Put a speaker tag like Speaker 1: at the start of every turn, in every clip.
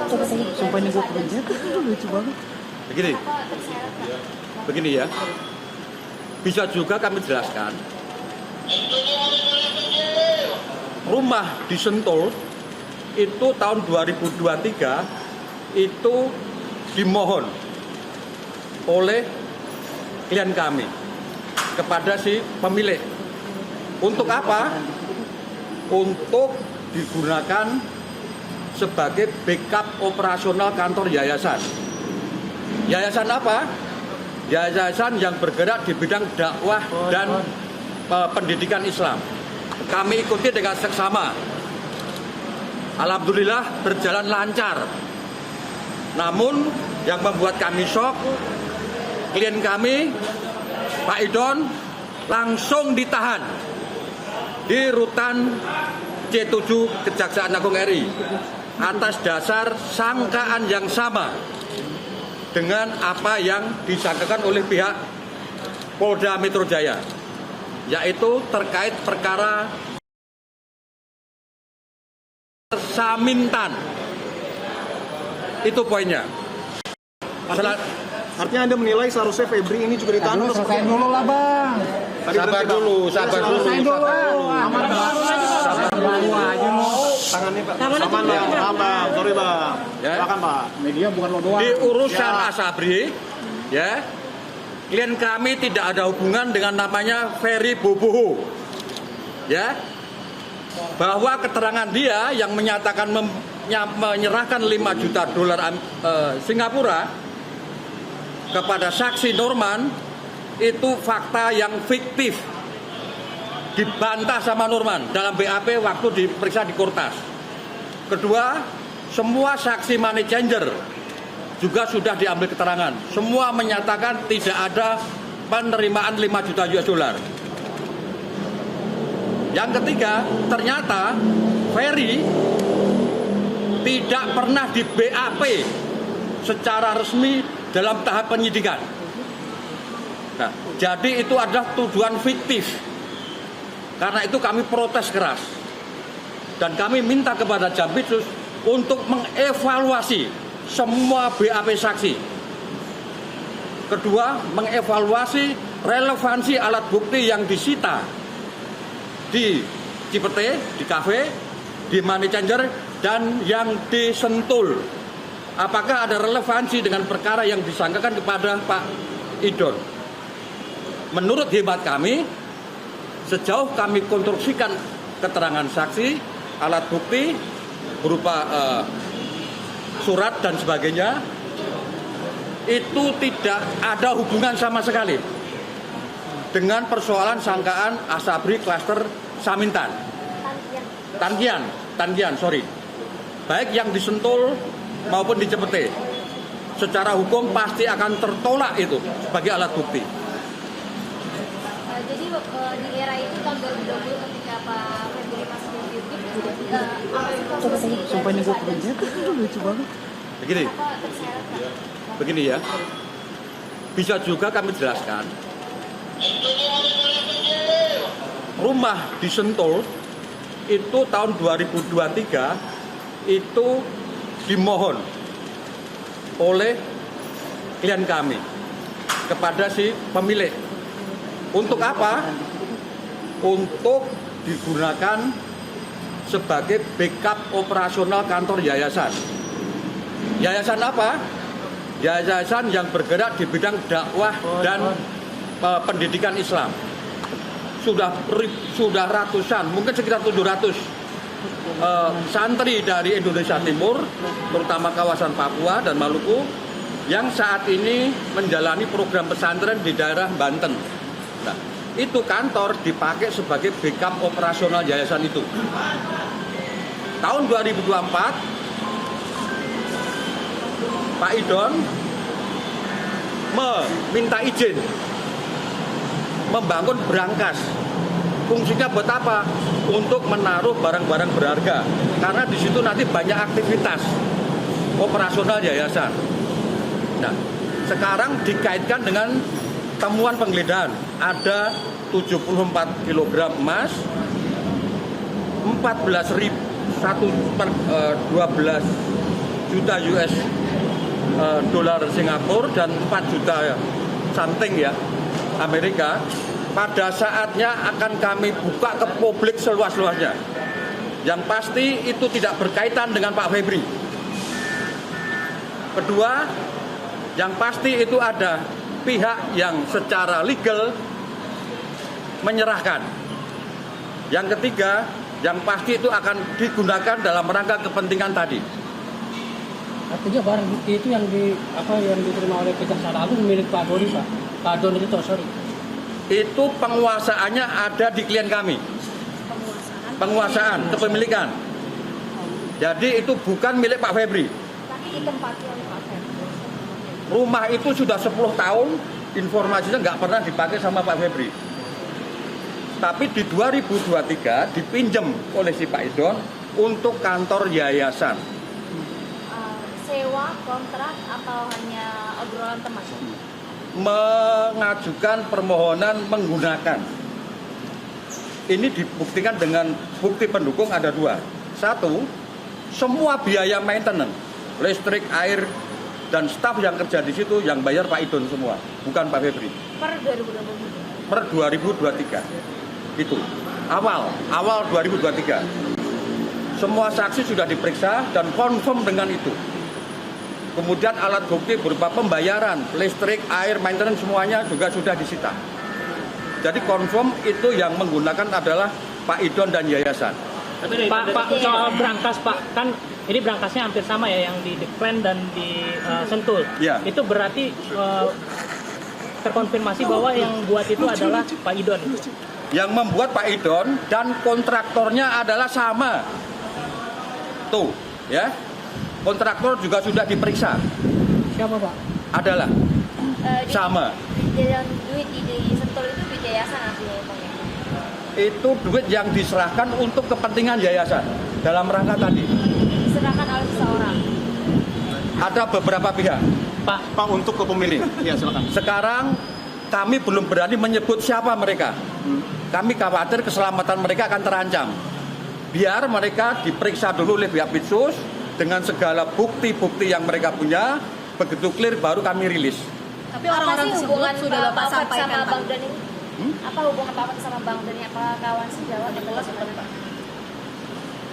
Speaker 1: Sumpah ini gue kerja lucu banget.
Speaker 2: Begini ya. Bisa juga kami jelaskan. Rumah di Sentul itu tahun 2023 itu dimohon oleh klien kami kepada si pemilik. Untuk apa? Untuk digunakan sebagai backup operasional kantor yayasan. Yayasan apa? Yayasan yang bergerak di bidang dakwah dan pendidikan Islam. Kami ikuti dengan seksama. Alhamdulillah berjalan lancar. Namun yang membuat kami shock, klien kami, Pak Idon, langsung ditahan di rutan C7 Kejaksaan Agung RI atas dasar sangkaan yang sama dengan apa yang disangkakan oleh pihak Polda Metro Jaya, yaitu terkait perkara Samintan. Itu poinnya.
Speaker 3: Artinya Anda menilai seharusnya Febri ini juga ditahan?
Speaker 1: Selesaiin dulu lah Bang.
Speaker 2: Sabar dulu.
Speaker 1: Selesaiin dulu.
Speaker 3: Sabar dulu aja mau. Tangannya Pak. Aman Bang. Sorry Bang.
Speaker 2: Ya.
Speaker 3: Silakan Pak.
Speaker 1: Media bukan lo doang.
Speaker 2: Di urusan Asabri, ya, klien kami tidak ada hubungan dengan namanya Ferry Boboho, ya, bahwa keterangan dia yang menyatakan menyerahkan 5 juta dolar Singapura kepada saksi Norman itu fakta yang fiktif, dibantah sama Norman dalam BAP waktu diperiksa di Kortas. Kedua, semua saksi money changer juga sudah diambil keterangan. Semua menyatakan tidak ada penerimaan 5 juta US dollar. Yang ketiga, ternyata Ferry tidak pernah di BAP secara resmi dalam tahap penyidikan. Nah, jadi itu adalah tuduhan fiktif. Karena itu kami protes keras. Dan kami minta kepada Jampitsus untuk mengevaluasi semua BAP saksi. Kedua, mengevaluasi relevansi alat bukti yang disita di Cipete, di kafe, di Money Changer, dan yang di Sentul. Apakah ada relevansi dengan perkara yang disangkakan kepada Pak Idon? Menurut hemat kami, sejauh kami konstruksikan keterangan saksi, alat bukti berupa surat dan sebagainya, itu tidak ada hubungan sama sekali dengan persoalan sangkaan Asabri klaster Samintan. Tangian, sorry. Baik yang di Sentul maupun di Cipete. Secara hukum pasti akan tertolak itu sebagai alat bukti.
Speaker 4: Jadi di era itu tahun 2020 ketika Pak Febri masih jadi
Speaker 1: Sumpah ini gue kerja lucu banget.
Speaker 2: Begini ya. Bisa juga kami jelaskan. Rumah di Sentul itu tahun 2023 itu dimohon oleh klien kami kepada si pemilik. Untuk apa? Untuk digunakan sebagai backup operasional kantor yayasan. Yayasan apa? Yayasan yang bergerak di bidang dakwah dan pendidikan Islam. Sudah ratusan, mungkin sekitar 700 santri dari Indonesia Timur, terutama kawasan Papua dan Maluku, yang saat ini menjalani program pesantren di daerah Banten. Nah, itu kantor dipakai sebagai backup operasional yayasan itu. Tahun 2024, Pak Idon meminta izin membangun brankas. Fungsinya buat apa? Untuk menaruh barang-barang berharga. Karena di situ nanti banyak aktivitas operasional yayasan. Nah, sekarang dikaitkan dengan temuan penggeledahan. Ada 74 kg emas, 14.000 12 juta US dolar Singapura dan 4 juta something ya Amerika, pada saatnya akan kami buka ke publik seluas-luasnya. Yang pasti itu tidak berkaitan dengan Pak Febri. Kedua, yang pasti itu ada pihak yang secara legal menyerahkan. Yang ketiga, yang pasti itu akan digunakan dalam rangka kepentingan tadi.
Speaker 5: Artinya barang bukti itu yang diterima oleh Kejaksaan Agung milik Pak Doni, Pak. Pak Doni itu
Speaker 2: Itu penguasaannya ada di klien kami. Penguasaan, kepemilikan. Jadi itu bukan milik Pak Febri.
Speaker 4: Tapi ditempati oleh Pak Febri.
Speaker 2: Rumah itu sudah 10 tahun, informasinya nggak pernah dipakai sama Pak Febri. Tapi di 2023 dipinjam oleh si Pak Idon untuk kantor yayasan.
Speaker 4: Sewa, kontrak, atau hanya obrolan teman?
Speaker 2: Mengajukan permohonan menggunakan. Ini dibuktikan dengan bukti pendukung ada 2. 1, semua biaya maintenance, listrik, air, dan staf yang kerja di situ yang bayar Pak Idon semua, bukan Pak Febri.
Speaker 4: Per 2023?
Speaker 2: Per 2023. Itu awal 2023. Semua saksi sudah diperiksa dan confirm dengan itu. Kemudian alat bukti berupa pembayaran, listrik, air, maintenance semuanya juga sudah disita. Jadi confirm itu yang menggunakan adalah Pak Idon dan yayasan.
Speaker 5: Pak, soal brankas Pak, kan ini brankasnya hampir sama ya, yang di Deklen dan di Sentul.
Speaker 2: Ya.
Speaker 5: Itu berarti terkonfirmasi bahwa yang buat itu adalah Pak Idon.
Speaker 2: Yang membuat Pak Idon dan kontraktornya adalah sama. Tuh, ya. Kontraktor juga sudah diperiksa.
Speaker 5: Siapa Pak?
Speaker 2: Adalah sama.
Speaker 4: Dan duit di Sentul itu duit yayasan artinya ya, Bang, ya?
Speaker 2: Itu duit yang diserahkan untuk kepentingan yayasan dalam rangka tadi.
Speaker 4: Diserahkan oleh seseorang.
Speaker 2: Ada beberapa pihak.
Speaker 1: Pak untuk kepemilikan. Ya silakan.
Speaker 2: Sekarang kami belum berani menyebut siapa mereka. Kami khawatir keselamatan mereka akan terancam. Biar mereka diperiksa dulu oleh pihak Pitsus dengan segala bukti-bukti yang mereka punya. Begitu clear baru kami rilis.
Speaker 6: Tapi orang-orang tersebut sudah Bapak sampaikan
Speaker 4: sama
Speaker 6: Pak.
Speaker 4: Bang Don ini? Apa hubungan Pak sama Bang Don? Apa kawan sejawat atau bagaimana?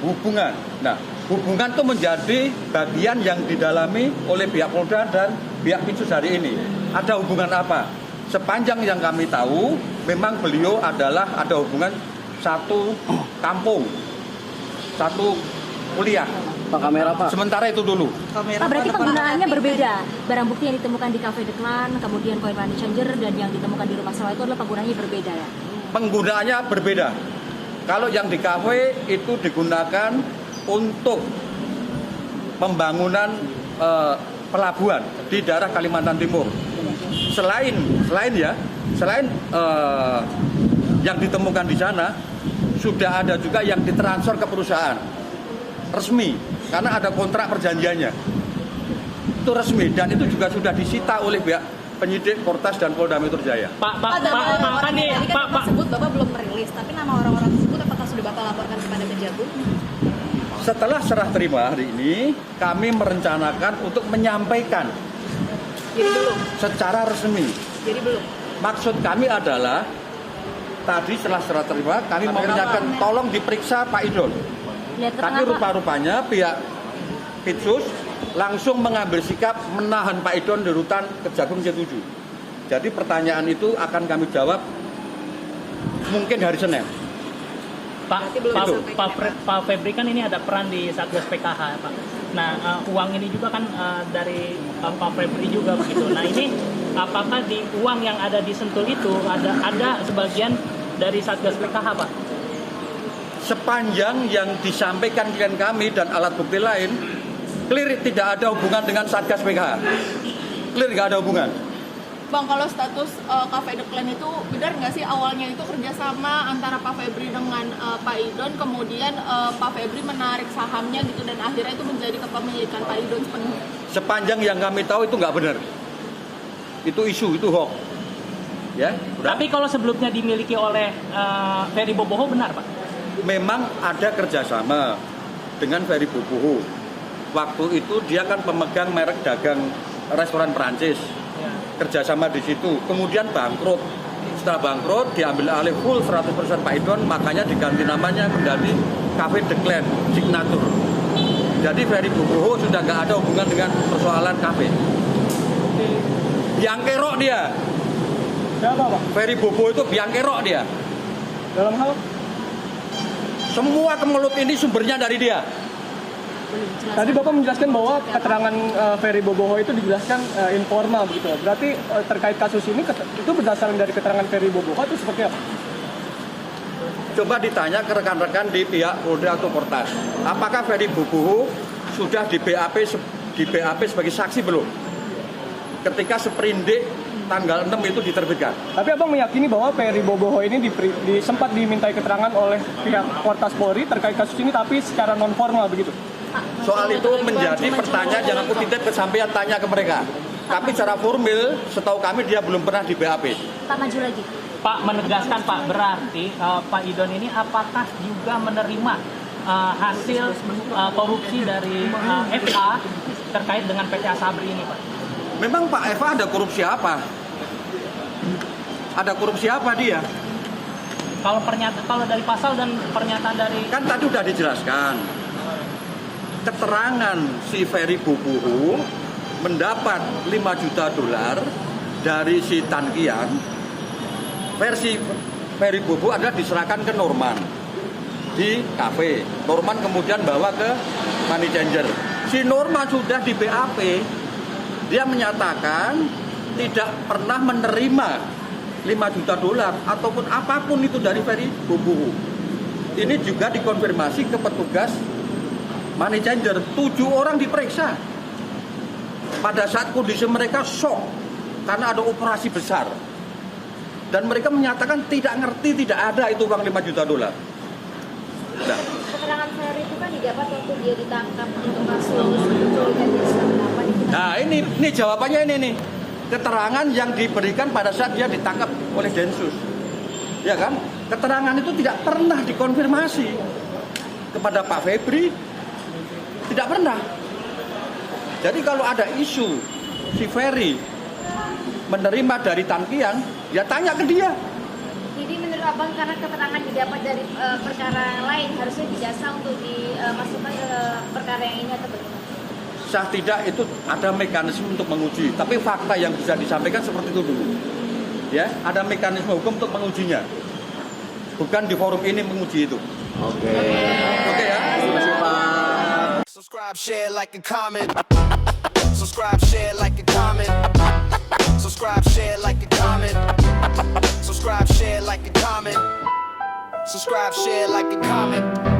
Speaker 2: Hubungan. Nah, hubungan itu menjadi bagian yang didalami oleh pihak Polda dan pihak Pitsus hari ini. Ada hubungan apa? Sepanjang yang kami tahu, memang beliau adalah ada hubungan satu kampung, satu kuliah.
Speaker 1: Pak kamera Pak.
Speaker 2: Sementara itu dulu.
Speaker 6: Pak, berarti penggunaannya berbeda. Barang bukti yang ditemukan di Cafe Deklan, kemudian koin money changer, dan yang ditemukan di rumah sewa itu adalah penggunaannya berbeda ya?
Speaker 2: Penggunaannya berbeda. Kalau yang di kafe itu digunakan untuk pembangunan pelabuhan di daerah Kalimantan Timur. Selain yang ditemukan di sana, sudah ada juga yang ditransfer ke perusahaan resmi karena ada kontrak perjanjiannya. Itu resmi dan itu juga sudah disita oleh pihak penyidik Polres dan Polda Metro Jaya.
Speaker 6: Pak, tersebut Bapak belum merilis, tapi nama orang-orang tersebut apakah sudah Bapak laporkan kepada Kejagung?
Speaker 2: Setelah serah terima hari ini, kami merencanakan untuk menyampaikan
Speaker 6: Jadi belum?
Speaker 2: secara resmi.
Speaker 6: Jadi belum?
Speaker 2: Maksud kami adalah tadi setelah serah terima, kami mau menyampaikan tolong diperiksa Pak Idon. Tapi rupa-rupanya pihak Pitsus langsung mengambil sikap menahan Pak Idon di rutan Kejagung C7. Jadi pertanyaan itu akan kami jawab mungkin hari Senin.
Speaker 5: Pak Febri kan ini ada peran di Satgas PKH Pak. Nah uang ini juga kan dari Pak Febri juga begitu. Nah ini apakah di uang yang ada di Sentul itu ada sebagian dari Satgas PKH Pak?
Speaker 2: Sepanjang yang disampaikan klien kami dan alat bukti lain, clear tidak ada hubungan dengan Satgas PKH. Clear nggak ada hubungan.
Speaker 7: Bang, kalau status Cafe Deklen itu benar nggak sih awalnya itu kerjasama antara Pak Febri dengan Pak Idon, kemudian Pak Febri menarik sahamnya gitu dan akhirnya itu menjadi kepemilikan Pak Idon sepenuhnya?
Speaker 2: Sepanjang yang kami tahu itu nggak benar. Itu isu, itu hoax. Ya.
Speaker 5: Tapi kalau sebelumnya dimiliki oleh Ferry Boboho benar Pak?
Speaker 2: Memang ada kerjasama dengan Ferry Boboho. waktu itu dia kan pemegang merek dagang restoran Perancis, kerjasama di situ, kemudian bangkrut. Setelah bangkrut diambil alih full 100% Pak Idon, makanya diganti namanya menjadi Cafe The Clan Signature. Jadi Ferry Boboho sudah nggak ada hubungan dengan persoalan kafe. Biang kerok dia.
Speaker 3: Siapa Pak?
Speaker 2: Ferry Boboho itu biang kerok dia.
Speaker 3: Dalam hal?
Speaker 2: Semua kemelut ini sumbernya dari dia.
Speaker 3: Tadi Bapak menjelaskan bahwa keterangan Ferry Boboho itu dijelaskan informal begitu. Berarti terkait kasus ini itu berdasarkan dari keterangan Ferry Boboho itu seperti apa?
Speaker 2: Coba ditanya ke rekan-rekan di pihak Polda atau Portas, apakah Ferry Boboho sudah di BAP sebagai saksi belum? Ketika seprindik tanggal 6 itu diterbitkan.
Speaker 3: Tapi Abang meyakini bahwa Ferry Boboho ini sempat dimintai keterangan oleh pihak Portas Polri terkait kasus ini, tapi secara non formal begitu.
Speaker 2: Soal itu menjadi pertanyaan yang aku titip kesampaian tanya ke mereka. Tapi secara formal, setahu kami dia belum pernah di BAP.
Speaker 6: Pak maju lagi.
Speaker 5: Pak menegaskan Pak, berarti Pak Idon ini apakah juga menerima hasil korupsi dari FA terkait dengan PT Asabri ini Pak?
Speaker 2: Memang Pak Eva ada korupsi apa? Ada korupsi apa dia?
Speaker 5: Kalau dari pasal dan pernyataan dari...
Speaker 2: Kan tadi udah dijelaskan. Keterangan si Ferry Boboho mendapat 5 juta dolar dari si Tan Kian. Versi Ferry Boboho adalah diserahkan ke Norman di kafe. Norman kemudian bawa ke Money Changer. Si Norman sudah di BAP. Dia menyatakan tidak pernah menerima 5 juta dolar ataupun apapun itu dari Ferry Boboho. Ini juga dikonfirmasi ke petugas Money Changer. 7 orang diperiksa. Pada saat kondisi mereka shock karena ada operasi besar. Dan mereka menyatakan tidak ngerti, tidak ada itu uang 5 juta dolar. Nah.
Speaker 4: Keterangan Ferry itu kan didapat waktu dia ditangkap untuk kasus penculikan Densus 88.
Speaker 2: Nah ini jawabannya ini nih. Keterangan yang diberikan pada saat dia ditangkap oleh Densus. Ya kan? Keterangan itu tidak pernah dikonfirmasi kepada Pak Febri. Tidak pernah. Jadi kalau ada isu si Ferry menerima dari Tan Kian, ya tanya ke dia.
Speaker 4: Jadi menurut Abang karena keterangan didapat dari perkara yang lain harusnya dijasa untuk dimasukkan ke perkara yang ini atau bagaimana?
Speaker 2: Sah tidak itu ada mekanisme untuk menguji, tapi fakta yang bisa disampaikan seperti itu dulu. Ya, ada mekanisme hukum untuk mengujinya. Bukan di forum ini menguji itu. Oke ya.
Speaker 1: Terima kasih Pak.
Speaker 8: Subscribe, share, like, and comment. Subscribe, share, like, and comment. Subscribe, share, like, and comment. Subscribe, share, like, and comment. Subscribe, share, like, and comment.